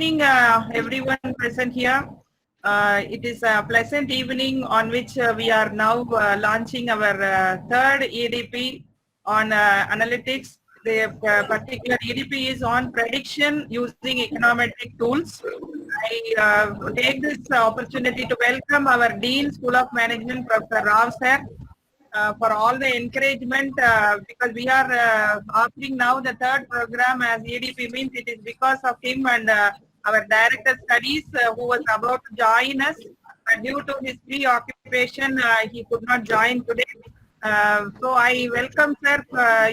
evening, everyone present here. It is a pleasant evening on which we are now launching our third EDP on analytics. The particular EDP is on prediction using econometric tools. I take this opportunity to welcome our Dean, School of Management, Professor Rao sir, for all the encouragement because we are offering now the third program as EDP means it is because of him and our director studies who was about to join us. But due to his preoccupation, he could not join today. So I welcome sir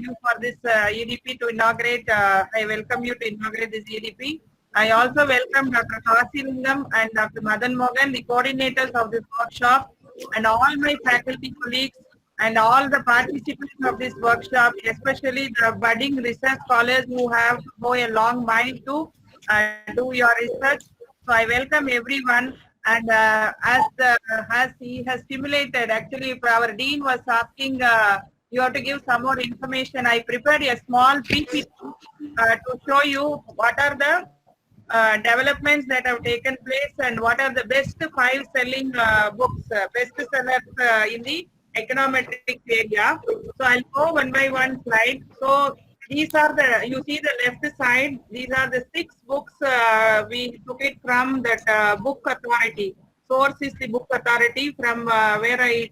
you for this EDP to inaugurate. I welcome you to inaugurate this EDP. I also welcome Dr. Kasi Lingam and Dr. Madan Mogan, the coordinators of this workshop, and all my faculty colleagues and all the participants of this workshop, especially the budding research scholars who have to go a long mile to do your research. So I welcome everyone. And as he has stimulated, actually, if our dean was asking, you have to give some more information. I prepared a small PPT to show you what are the developments that have taken place and what are the best 5 selling books, best sellers in the econometrics area. So I'll go one by one slide. So these are the, you see the left side, these are the 6 books we took it from that book authority. Source is the book authority from where we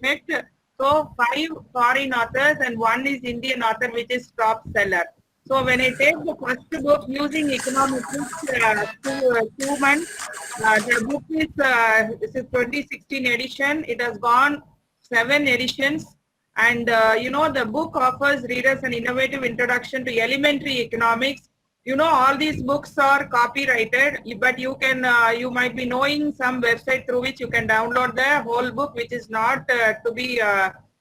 checked. So 5 foreign authors and 1 is Indian author which is top seller. So when I take the first book using economics, 2 months, the book is this is 2016 edition. It has gone 7 editions, and you know the book offers readers an innovative introduction to elementary economics. You know all these books are copyrighted, but you can you might be knowing some website through which you can download the whole book, which is not to be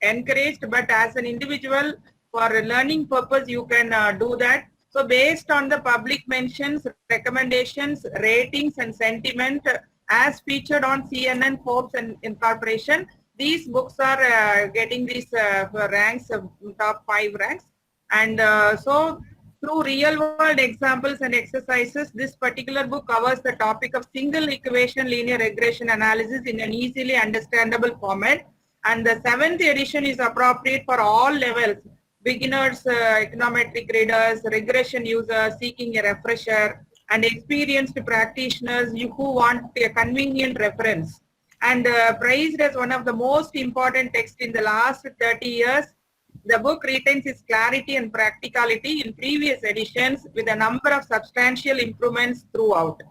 encouraged, but as an individual for learning purpose you can do that. So based on the public mentions, recommendations, ratings and sentiment as featured on CNN, Forbes and Incorporation, these books are getting these ranks, top 5 ranks. And so through real world examples and exercises, this particular book covers the topic of single equation linear regression analysis in an easily understandable format. And the 7th edition is appropriate for all levels: beginners, econometric readers, regression users seeking a refresher, and experienced practitioners who want a convenient reference. And praised as one of the most important texts in the last 30 years, the book retains its clarity and practicality in previous editions with a number of substantial improvements throughout.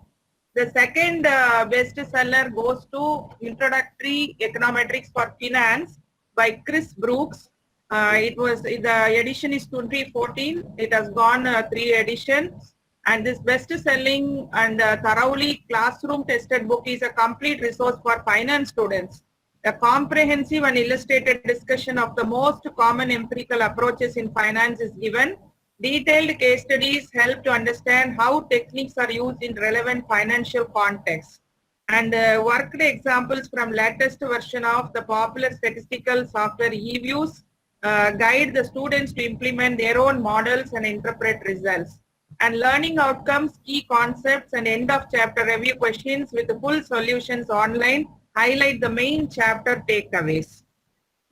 The second bestseller goes to Introductory Econometrics for Finance by Chris Brooks. It was, the edition is 2014. It has gone 3 editions. And this best-selling and thoroughly classroom-tested book is a complete resource for finance students. A comprehensive and illustrated discussion of the most common empirical approaches in finance is given. Detailed case studies help to understand how techniques are used in relevant financial contexts. And worked examples from latest version of the popular statistical software eViews guide the students to implement their own models and interpret results. And learning outcomes, key concepts, and end of chapter review questions with the full solutions online highlight the main chapter takeaways.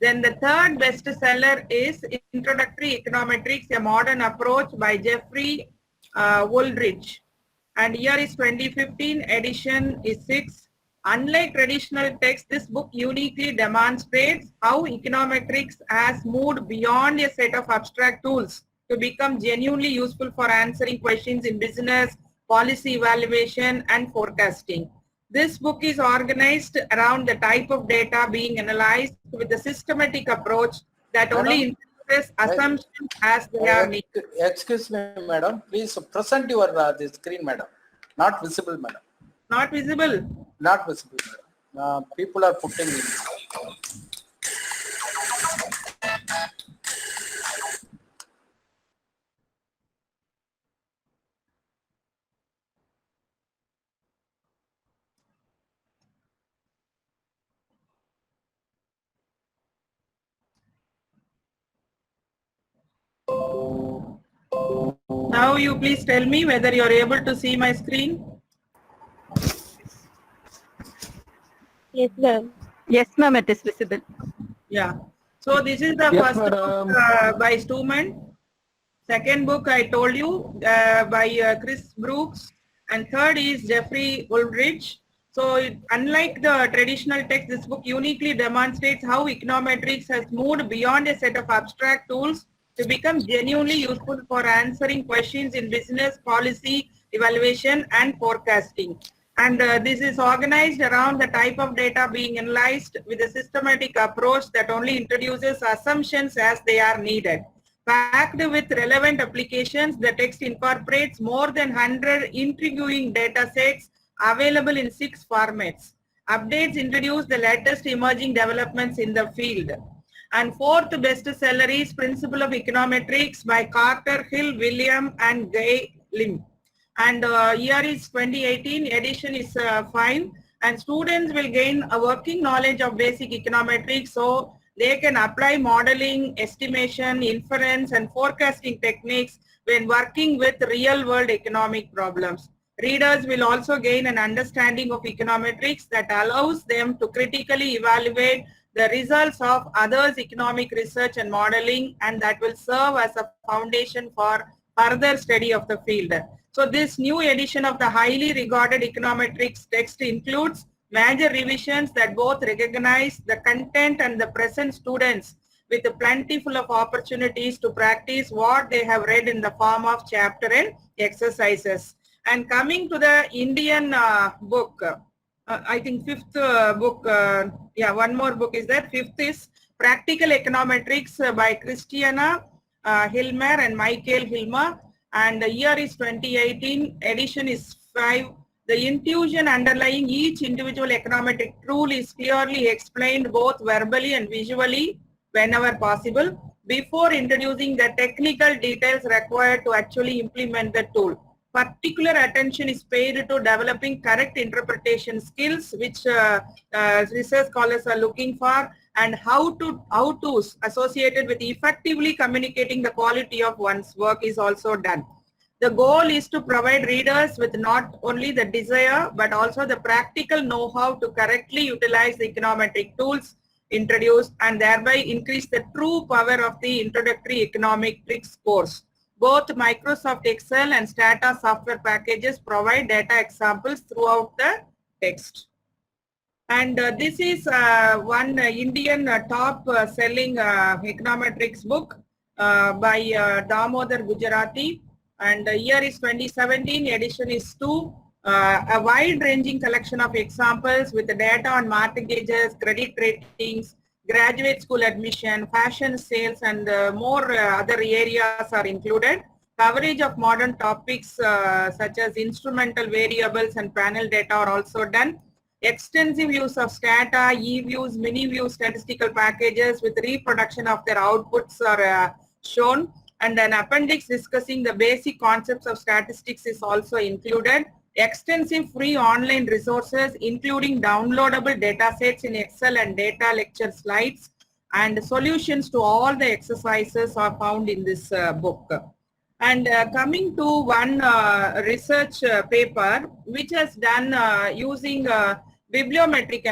Then the third bestseller is Introductory Econometrics, a Modern Approach by Jeffrey Woolridge. And here is 2015 edition is 6. Unlike traditional text, this book uniquely demonstrates how econometrics has moved beyond a set of abstract tools to become genuinely useful for answering questions in business, policy evaluation, and forecasting. This book is organized around the type of data being analyzed with a systematic approach that only introduces assumptions as they are needed. Excuse me, madam. Please present your the screen, madam. Not visible, madam. Not visible? Not visible, madam. People are putting in. Now you please tell me whether you are able to see my screen. Yes, ma'am. Yes, ma'am, it is visible. Yeah. So this is the Yes, first madam. book by Stuman. Second book I told you by Chris Brooks, and third is Jeffrey Woolridge. So unlike the traditional text, this book uniquely demonstrates how econometrics has moved beyond a set of abstract tools to become genuinely useful for answering questions in business, policy, evaluation, and forecasting. And this is organized around the type of data being analyzed with a systematic approach that only introduces assumptions as they are needed. Packed with relevant applications, the text incorporates more than 100 intriguing data sets available in 6 formats. Updates introduce the latest emerging developments in the field. And fourth bestseller is Principle of Econometrics by Carter, Hill, William, and Guy Lim. And year is 2018, edition is 5, and students will gain a working knowledge of basic econometrics so they can apply modeling, estimation, inference, and forecasting techniques when working with real-world economic problems. Readers will also gain an understanding of econometrics that allows them to critically evaluate the results of others' economic research and modeling, and that will serve as a foundation for further study of the field. So this new edition of the highly regarded econometrics text includes major revisions that both recognize the content and the present students with plentiful of opportunities to practice what they have read in the form of chapter and exercises. And coming to the Indian book, I think fifth book, one more book is there. Fifth is Practical Econometrics by Christiana Hilmer and Michael Hilmer. And the year is 2018, edition is 5. The intuition underlying each individual econometric tool is clearly explained both verbally and visually whenever possible before introducing the technical details required to actually implement the tool. Particular attention is paid to developing correct interpretation skills, which research scholars are looking for, and how-tos associated with effectively communicating the quality of one's work is also done. The goal is to provide readers with not only the desire but also the practical know-how to correctly utilize the econometric tools introduced and thereby increase the true power of the introductory econometrics course. Both Microsoft Excel and Stata software packages provide data examples throughout the text. And this is one Indian top selling econometrics book by Damodar Gujarati. And the year is 2017, edition is 2. A wide-ranging collection of examples with the data on mortgages, credit ratings, graduate school admission, fashion sales, and more other areas are included. Coverage of modern topics such as instrumental variables and panel data are also done. Extensive use of Stata, eViews, mini-view statistical packages with reproduction of their outputs are shown. And an appendix discussing the basic concepts of statistics is also included. Extensive free online resources including downloadable data sets in Excel and data lecture slides and solutions to all the exercises are found in this book. And coming to one research paper which has done using bibliometric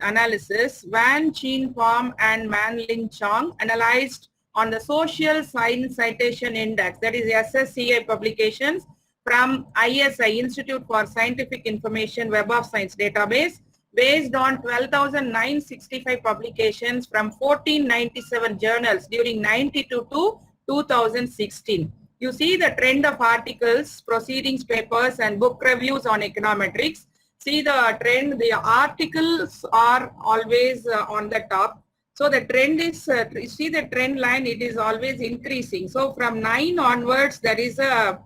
analysis, Van Chien Pham and Man Ling Chong analyzed on the Social Science Citation Index, that is SSCI publications from ISI, Institute for Scientific Information Web of Science database, based on 12,965 publications from 1497 journals during 92 to 2016. You see the trend of articles, proceedings, papers, and book reviews on econometrics. See the trend, the articles are always on the top. So the trend is, you see the trend line, it is always increasing. So from 9 onwards, there is a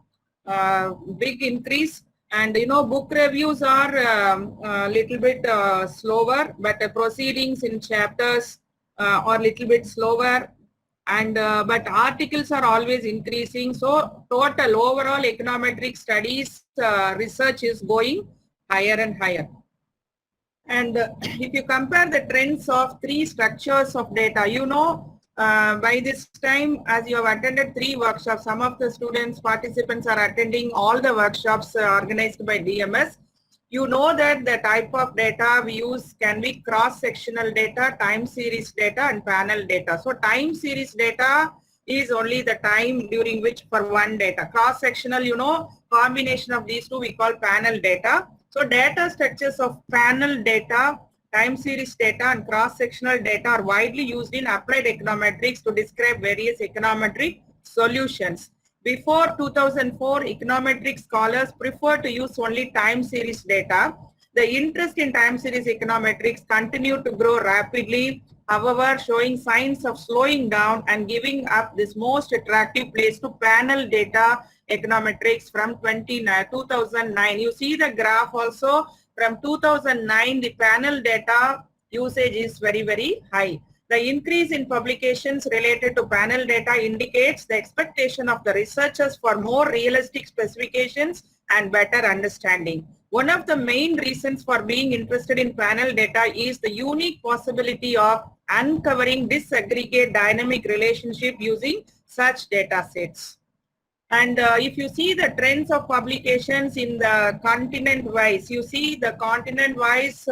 big increase. And you know, book reviews are a little bit slower, but the proceedings in chapters are a little bit slower. And but articles are always increasing. So total overall econometric studies research is going higher and higher. And if you compare the trends of 3 structures of data, you know, By this time, as you have attended 3 workshops, some of the students, participants are attending all the workshops organized by DMS. You know that the type of data we use can be cross-sectional data, time series data, and panel data. So time series data is only the time during which for one data. Cross-sectional, you know, combination of these two we call panel data. So data structures of panel data, time series data, and cross-sectional data are widely used in applied econometrics to describe various econometric solutions. Before 2004, econometric scholars preferred to use only time series data. The interest in time series econometrics continued to grow rapidly, however, showing signs of slowing down and giving up this most attractive place to panel data econometrics from 2009. You see the graph also from 2009, the panel data usage is very, very high. The increase in publications related to panel data indicates the expectation of the researchers for more realistic specifications and better understanding. One of the main reasons for being interested in panel data is the unique possibility of uncovering disaggregate dynamic relationship using such data sets. And if you see the trends of publications in the continent-wise, you see the continent-wise,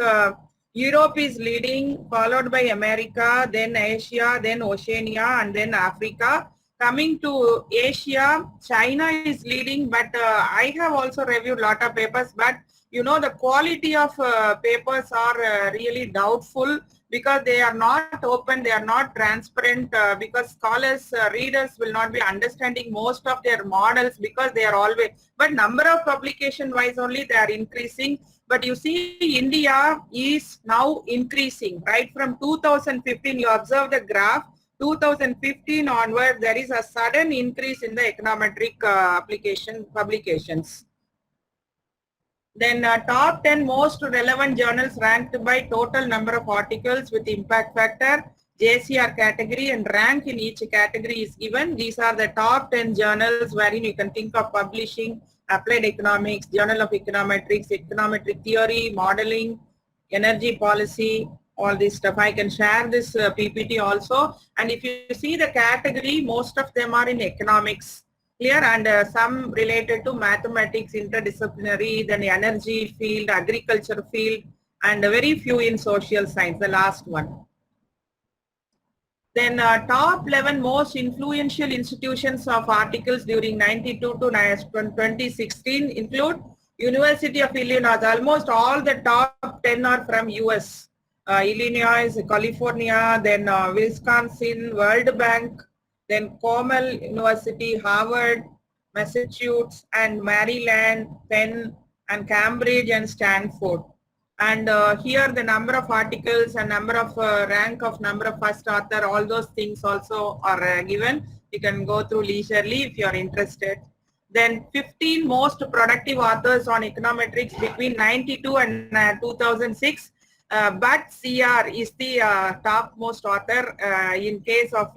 Europe is leading, followed by America, then Asia, then Oceania, and then Africa. Coming to Asia, China is leading, but I have also reviewed a lot of papers, but you know the quality of papers are really doubtful because they are not open, they are not transparent, because scholars, readers will not be understanding most of their models because they are always, but number of publication wise only they are increasing. But you see India is now increasing, right from 2015, you observe the graph, 2015 onward there is a sudden increase in the econometric publications. Then top 10 most relevant journals ranked by total number of articles with impact factor, JCR category, and rank in each category is given. These are the top 10 journals wherein you can think of publishing, applied economics, journal of econometrics, econometric theory, modeling, energy policy, all this stuff. I can share this PPT also. And if you see the category, most of them are in economics. Clear, and some related to mathematics, interdisciplinary, then energy field, agriculture field, and very few in social science, the last one. Then top 11 most influential institutions of articles during 92 to 2016 include University of Illinois. Almost all the top 10 are from US. Illinois, California, then Wisconsin, World Bank, then Cornell University, Harvard, Massachusetts, and Maryland, Penn, and Cambridge, and Stanford. And here the number of articles and number of rank of number of first author, all those things also are given. You can go through leisurely if you are interested. Then 15 most productive authors on econometrics between 92 and 2006. But CR is the topmost author in case of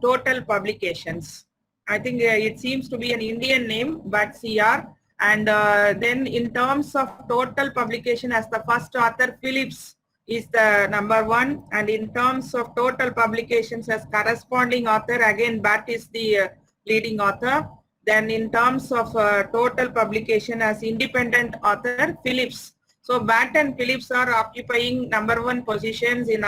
total publications. I think it seems to be an Indian name, but CR. And then in terms of total publication, as the first author, Phillips is the number 1. And in terms of total publications as corresponding author, again, Butt is the leading author. Then in terms of total publication as independent author, Phillips. So Butt and Phillips are occupying number 1 positions in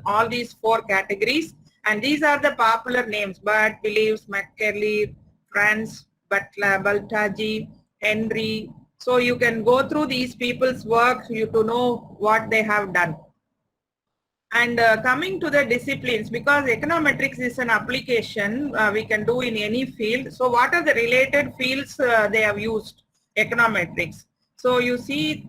all these 4 categories. And these are the popular names: Butt, Phillips, McCarley, Franz, Butler, Baltaji, Henry. So you can go through these people's work to know what they have done. And coming to the disciplines, because econometrics is an application we can do in any field. So what are the related fields they have used econometrics? So you see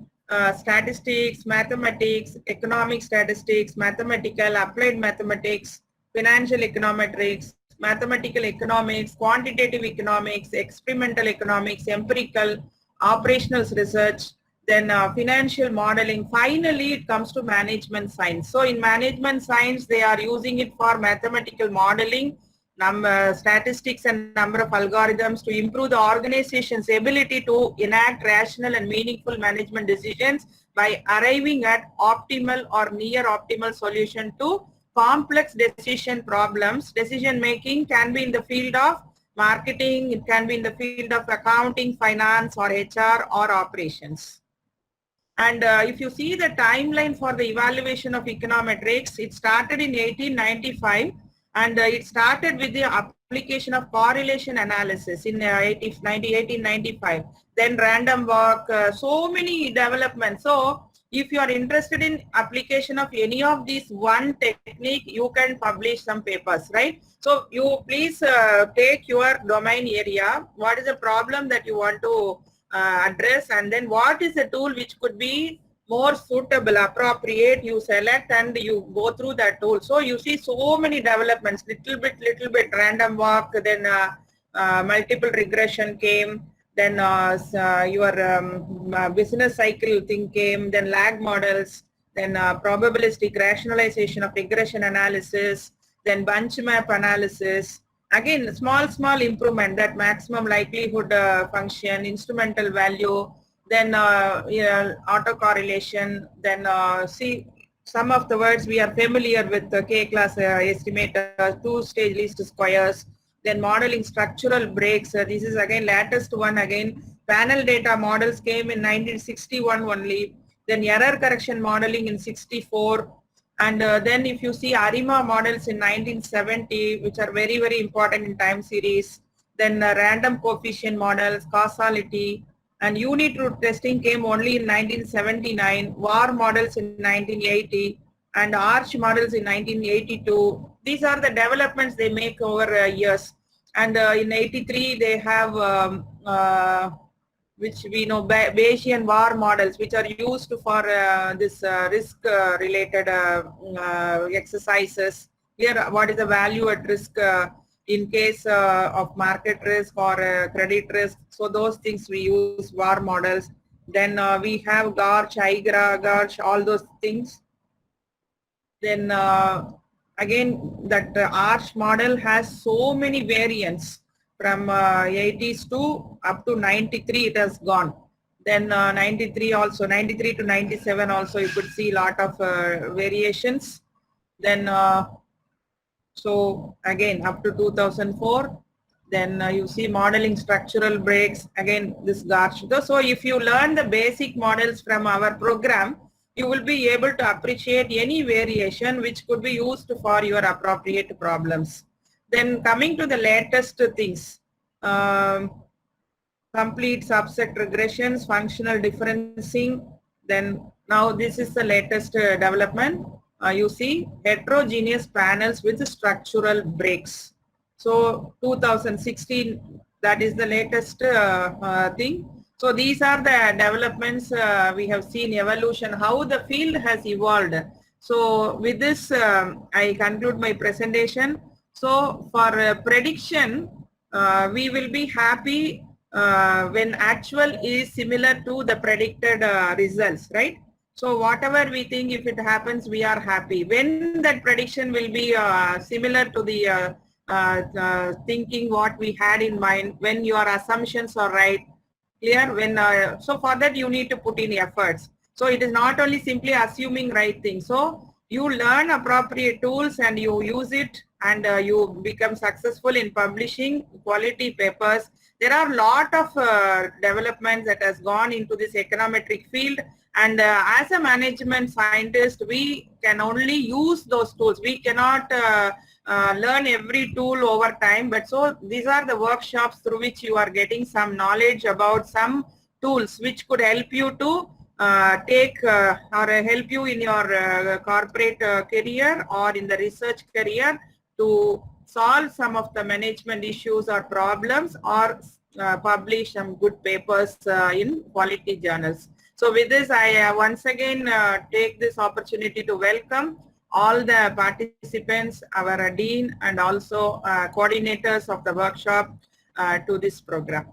statistics, mathematics, economic statistics, mathematical, applied mathematics, financial econometrics, mathematical economics, quantitative economics, experimental economics, empirical, operational research, then financial modeling. Finally, it comes to management science. So in management science, they are using it for mathematical modeling, statistics, and number of algorithms to improve the organization's ability to enact rational and meaningful management decisions by arriving at optimal or near optimal solution to complex decision problems. Decision making can be in the field of marketing, it can be in the field of accounting, finance, or HR, or operations. And if you see the timeline for the evaluation of econometrics, it started in 1895, and it started with the application of correlation analysis in 1895. Then random walk, so many developments. So if you are interested in application of any of these one technique, you can publish some papers, right? So you please take your domain area. What is the problem that you want to address, and then what is the tool which could be more suitable, appropriate, you select and you go through that tool. So you see so many developments, little bit random walk, then multiple regression came, then your business cycle thing came, then lag models, then probabilistic rationalization of regression analysis, then bunch map analysis. Again, small improvement, that maximum likelihood function, instrumental value, then autocorrelation, then see some of the words we are familiar with, the K-class estimator, two-stage least squares, then modeling structural breaks. This is again latest one again. Panel data models came in 1961 only, then error correction modeling in 64. And then if you see ARIMA models in 1970, which are very important in time series, then random coefficient models, causality, and unit root testing came only in 1979, VAR models in 1980, and ARCH models in 1982. These are the developments they make over years. And in 83, they have which we know Bayesian VAR models, which are used for this risk related exercises. Here, what is the value at risk in case of market risk or credit risk? So those things we use VAR models. Then we have GARCH, IGRA, GARCH, all those things. Then again, that ARCH model has so many variants. From 80s to up to 93 it has gone. Then 93 also, 93 to 97 also you could see a lot of variations. Then so again up to 2004, then you see modeling structural breaks, again this GARCH. So if you learn the basic models from our program, you will be able to appreciate any variation which could be used for your appropriate problems. Then coming to the latest things, complete subset regressions, functional differencing. Then now this is the latest development. You see heterogeneous panels with structural breaks. So 2016, that is the latest thing. So these are the developments we have seen, evolution, how the field has evolved. So with this, I conclude my presentation. So for prediction, we will be happy when actual is similar to the predicted results, right? So whatever we think, if it happens, we are happy. When that prediction will be similar to the thinking what we had in mind, when your assumptions are right, clear, when so for that you need to put in efforts. So it is not only simply assuming right things. So you learn appropriate tools and you use it, and you become successful in publishing quality papers. There are a lot of developments that has gone into this econometric field, and as a management scientist, we can only use those tools. We cannot learn every tool over time, but so these are the workshops through which you are getting some knowledge about some tools which could help you to take or help you in your corporate career or in the research career to solve some of the management issues or problems, or publish some good papers in quality journals. So with this, I once again take this opportunity to welcome all the participants, our dean, and also coordinators of the workshop to this program.